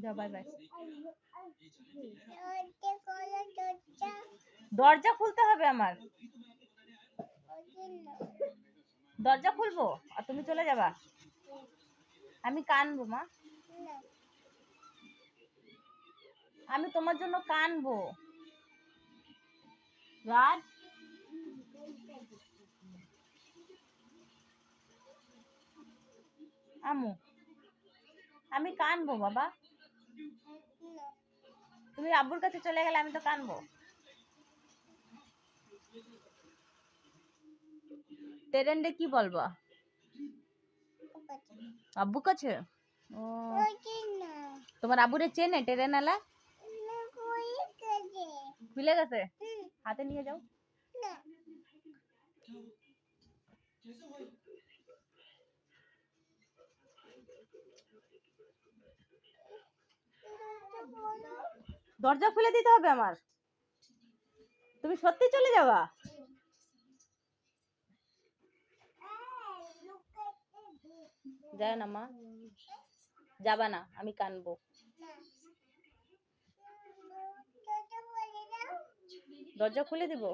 যাও, bye bye. দরজা খুলতে হবে আমার। দরজা খুলবো আর তুমি চলে যাবা? আমি কানবো মা, আমি তোমার জন্য কানবো। রাজ, আমু, আমি কানবো বাবা। তুমি আব্বুর কাছে চলে গেলে আমি তো কানবো। ট্রেন্ডে কি বলবা? আব্বু কাছে? ও, তোমার আব্বুরে চেনে ট্রেন আলা? খুলে গেছে, হাতে নিয়ে যাও। দরজা খুলে দিতে হবে আমার। তুমি সত্যি চলে যাবা? যায় না মা, যাবা না, আমি কানবো। দরজা খুলে দিব।